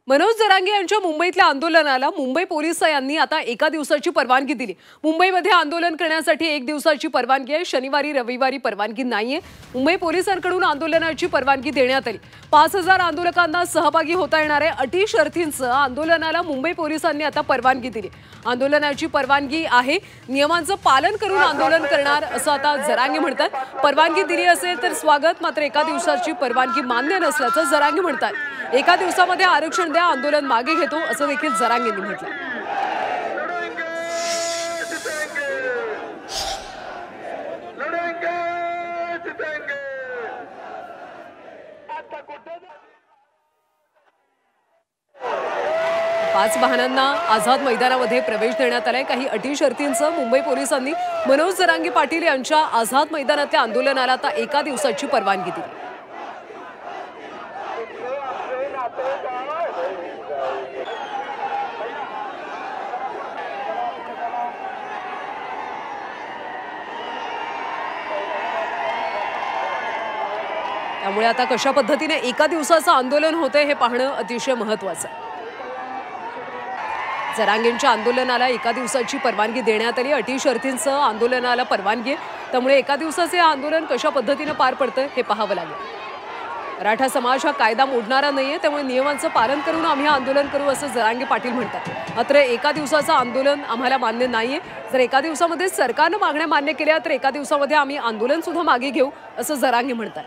मनोज जरांगे यांच्या मुंबईतल्या आंदोलनाला मुंबई पोलिसांनी आता एका दिवसाची परवानगी दिली। मुंबईमध्ये आंदोलन करण्यासाठी एक दिवसाची परवानगी आहे। शनिवारी रविवारी परवानगी नाहीये। मुंबई पोलिसांकडून आंदोलनाची परवानगी देण्यात आली। 5000 आंदोलकांना सहभागी होता येणार आहे। अटी शर्तींसह आंदोलनाला मुंबई पोलिसांनी आता परवानगी दिली। आंदोलनाची परवानगी आहे, नियमांचं पालन करून आंदोलन करणार असं आता जरांगे म्हणतात। परवानगी दिली असेल तर स्वागत, मात्र एका दिवसाची परवानगी मान्य नसल्याचं जरांगे म्हणतात। एका दिवसामध्ये आरक्षण द्या, आंदोलन मागे घेतो असं देखील जरांगेंनी म्हटलं। पाच वाहनांना आझाद मैदानामध्ये प्रवेश देण्यात आलाय। काही अटी शर्तींसह मुंबई पोलिसांनी मनोज जरांगे पाटील यांच्या आझाद मैदानातल्या आंदोलनाला आता एका दिवसाची परवानगी दिली। त्यामुळे आता कशा पद्धतीने एका दिवसाचं आंदोलन होते हे पाहणं अतिशय महत्त्वाचं आहे। जरांगेंच्या आंदोलनाला एका दिवसाची परवानगी देण्यात आली। अटी शर्तींसह आंदोलनाला परवानगी आहे, त्यामुळे एका दिवसाचे आंदोलन कशा पद्धतीने पार पडतं हे पाहावं लागेल। मराठा समाज हा कायदा मोडणारा नाहीये, त्यामुळे नियमांचं पालन करून आम्ही आंदोलन करू असं जरांगे पाटील म्हणतात। मात्र एका दिवसाचं आंदोलन आम्हाला मान्य नाहीये। जर एका दिवसामध्ये सरकारनं मागण्या मान्य केल्या तर एका दिवसामध्ये आम्ही आंदोलन सुद्धा मागे घेऊ असं जरांगे म्हणतात।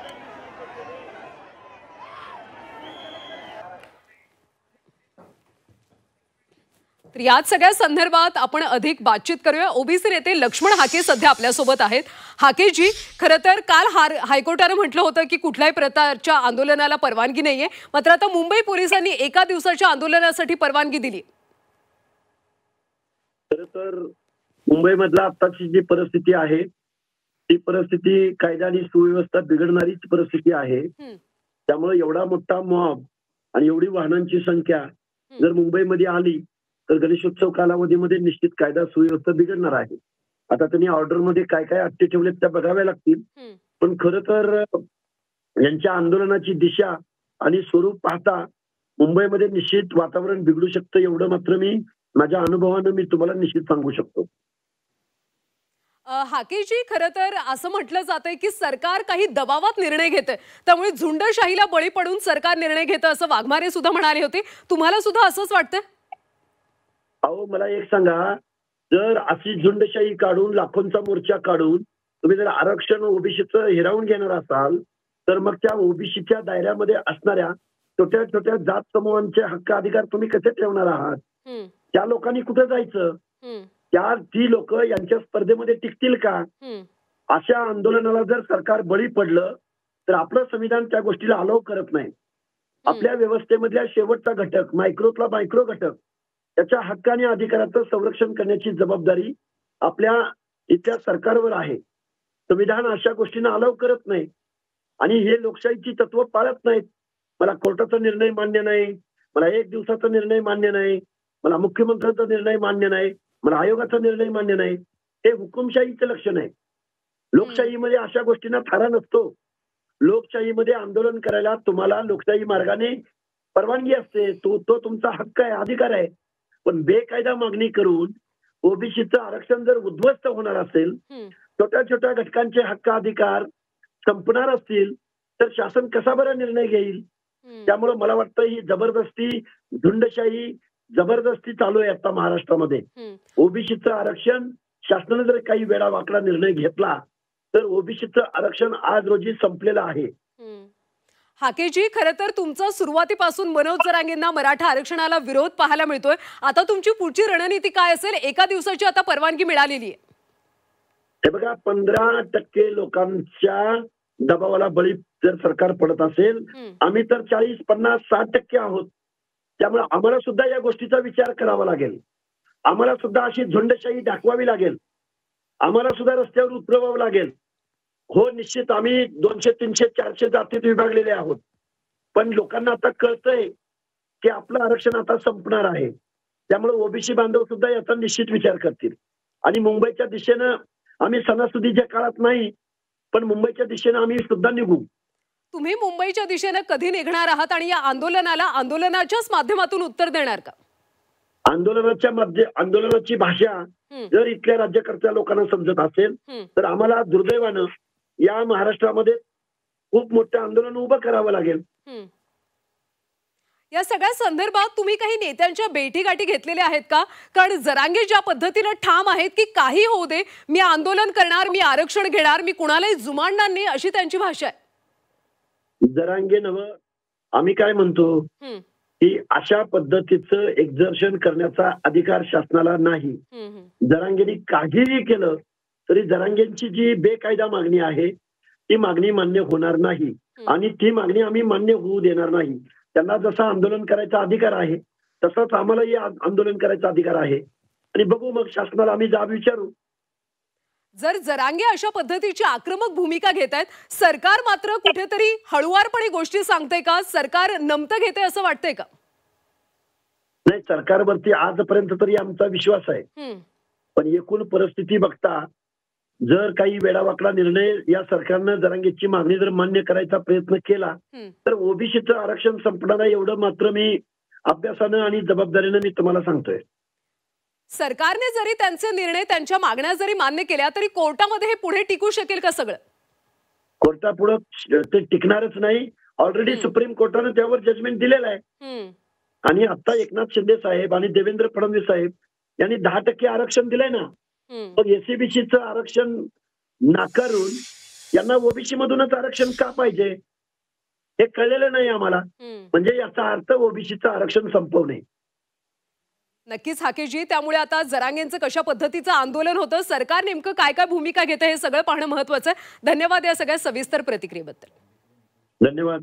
तर याच सगळ्या संदर्भात आपण अधिक बातचीत करूया। ओबीसी नेते लक्ष्मण हाके सध्या आपल्या सोबत आहेत। हाकेजी, खरं तर काल हायकोर्टाने म्हटलं होतं की कुठल्याही प्रकारच्या आंदोलनाला परवानगी नाहीये, मात्र आता मुंबई पोलिसांनी एका दिवसाच्या आंदोलनासाठी परवानगी दिली। खरं तर मुंबईमधला आताची जी परिस्थिती आहे ती परिस्थिती कायदा आणि सुव्यवस्था बिघडणारीच परिस्थिती आहे। त्यामुळे एवढा मोठा मॉब आणि एवढी वाहनांची संख्या जर मुंबईमध्ये आली तर गणेशोत्सव कालावधीमध्ये निश्चित कायदा सुव्यवस्था बिघडणार आहे। आता त्यांनी ऑर्डरमध्ये काय काय अट्टे ठेवलेत त्या बघाव्या लागतील, पण खरं तर यांच्या आंदोलनाची दिशा आणि स्वरूप पाहता मुंबईमध्ये निश्चित वातावरण बिघडू शकतं, एवढं मात्र मी माझ्या अनुभवानं मी तुम्हाला निश्चित सांगू शकतो। हाकेजी, खरं तर असं म्हटलं जातंय की सरकार काही दबावात निर्णय घेते, त्यामुळे झुंडशाहीला बळी पडून सरकार निर्णय घेतं असं वाघमारे सुद्धा म्हणाले होते। तुम्हाला सुद्धा असंच वाटतं? अहो, मला एक सांगा, जर अशी झुंडशाही काढून लाखोंचा मोर्चा काढून तुम्ही जर आरक्षण ओबीसीचं हिरावून घेणार असाल तर मग त्या ओबीसीच्या दायऱ्यामध्ये असणाऱ्या छोट्या छोट्या जात समूहांचे हक्क अधिकार तुम्ही कसे ठेवणार आहात? त्या लोकांनी कुठे जायचं? ती लोक यांच्या स्पर्धेमध्ये टिकतील का? अशा आंदोलनाला जर सरकार बळी पडलं तर आपलं संविधान त्या गोष्टीला अलाव करत नाही। आपल्या व्यवस्थेमधल्या शेवटचा घटक मायक्रोतला मायक्रो घटक त्याच्या हक्क आणि अधिकाराचं संरक्षण करण्याची जबाबदारी आपल्या इथल्या सरकारवर आहे। संविधान अशा गोष्टींना अलाव करत नाही आणि हे लोकशाहीची तत्व पाळत नाहीत। मला कोर्टाचा निर्णय मान्य नाही, मला एक दिवसाचा निर्णय मान्य नाही, मला मुख्यमंत्र्यांचा निर्णय मान्य नाही, मला आयोगाचा निर्णय मान्य नाही, हे हुकुमशाहीचं लक्षण आहे। लोकशाहीमध्ये अशा गोष्टींना थारा नसतो। लोकशाहीमध्ये आंदोलन करायला तुम्हाला लोकशाही मार्गाने परवानगी असते, तो तुमचा हक्क आहे, अधिकार आहे। पण बेकायदा मागणी करून ओबीसीचं आरक्षण जर उद्ध्वस्त होणार असेल, छोट्या छोट्या घटकांचे हक्क अधिकार संपणार असतील तर शासन कसा बरं निर्णय घेईल? त्यामुळे मला वाटतं ही जबरदस्ती झुंडशाही जबरदस्ती चालू आहे आता महाराष्ट्रामध्ये। ओबीसीचं आरक्षण शासनाने जर काही वेळा वाकडा निर्णय घेतला तर ओबीसीचं आरक्षण आज रोजी संपलेलं आहे। हाकेजी, खरं तर तुमचं सुरुवातीपासून मनोज जरांगेंना मराठा आरक्षणाला विरोध पाहायला मिळतोय। आता तुमची पुढची रणनीती काय असेल? एका दिवसाची आता परवानगी मिळालेली आहे। हे बघा, 15% लोकांच्या दबावाला बळी जर सरकार पडत असेल, आम्ही तर 40, 50, 60% आहोत। त्यामुळे आम्हाला सुद्धा या गोष्टीचा विचार करावा लागेल। आम्हाला सुद्धा अशी झुंडशाही दाखवावी लागेल। आम्हाला सुद्धा रस्त्यावर उतरवावं लागेल। हो, निश्चित आम्ही 200, 300, 400 जातीत विभागलेले आहोत, पण लोकांना आता कळतंय की आपलं आरक्षण आता संपणार आहे। त्यामुळे ओबीसी बांधव सुद्धा याचा निश्चित विचार करतील आणि मुंबईच्या दिशेनं आम्ही सणासुदीच्या काळात नाही पण मुंबईच्या दिशेने आम्ही सुद्धा निघू। तुम्ही मुंबईच्या दिशेने कधी निघणार आहात आणि या आंदोलनाला आंदोलनाच्याच माध्यमातून उत्तर देणार का? आंदोलनाची भाषा जर इथल्या राज्यकर्त्या लोकांना समजत असेल तर आम्हाला दुर्दैवानं या महाराष्ट्रामध्ये खूप मोठं आंदोलन उभं करावं लागेल. या सगळ्या संदर्भात तुम्ही काही नेत्यांच्या भेटीगाठी घेतलेल्या आहेत का? कारण जरांगे ज्या पद्धतीने ठाम आहेत की काही होऊ दे, मी आंदोलन करणार, मी आरक्षण घेणार, मी कुणालाही जुमानणार नाही, अशी त्यांची भाषा आहे. जरांगे नवं, आम्ही काय म्हणतो की अशा पद्धतीचं एक्झर्शन करण्याचा अधिकार शासनाला नाही. जरांगेंनी काहीही केलं तरी जरांगेंची जी बेकायदा मागणी आहे ती मागणी मान्य होणार नाही आणि ती मागणी आम्ही मान्य होऊ देणार नाही. त्यांना जसा आंदोलन करायचा अधिकार आहे तसाच आम्हालाही आंदोलन करायचा अधिकार आहे आणि बघू मग शासनाला आम्ही जाब विचारू. जर जरांगे अशा पद्धतीची आक्रमक भूमिका घेत आहेत, सरकार मात्र कुठेतरी हळुवारपणे गोष्टी सांगते का? सरकार नमतं घेते असं वाटतंय का? नाही, सरकारवरती आजपर्यंत तरी आमचा विश्वास आहे, पण एकूण परिस्थिती बघता जर काही वेडावाकडा निर्णय या सरकारनं जरांगेची मागणी जर मान्य करायचा प्रयत्न केला तर ओबीसीचं आरक्षण संपणार आहे, एवढं मात्र मी अभ्यासानं आणि जबाबदारीनं मी तुम्हाला सांगतोय. सरकारने जरी त्यांचे निर्णय, त्यांच्या मागण्या जरी मान्य केल्या तरी कोर्टामध्ये हे पुढे टिकू शकेल का सगळं? कोर्टापुढे ते टिकणारच नाही. ऑलरेडी सुप्रीम कोर्टाने त्यावर जजमेंट दिलेलं आहे आणि आता एकनाथ शिंदे साहेब आणि देवेंद्र फडणवीस साहेब यांनी 10% आरक्षण दिलंय ना. मग एससीबीसीचं आरक्षण नाकारून यांना ओबीसी मधूनच आरक्षण का पाहिजे हे कळलेलं नाही आम्हाला. म्हणजे याचा अर्थ ओबीसीचं आरक्षण संपवणे. नक्कीच हाकेशजी, त्यामुळे आता जरांगेंचं कशा पद्धतीचं आंदोलन होतं, सरकार नेमकं काय काय भूमिका घेतं हे सगळं पाहणं महत्त्वाचं आहे. धन्यवाद या सगळ्या सविस्तर प्रतिक्रियेबद्दल. धन्यवाद.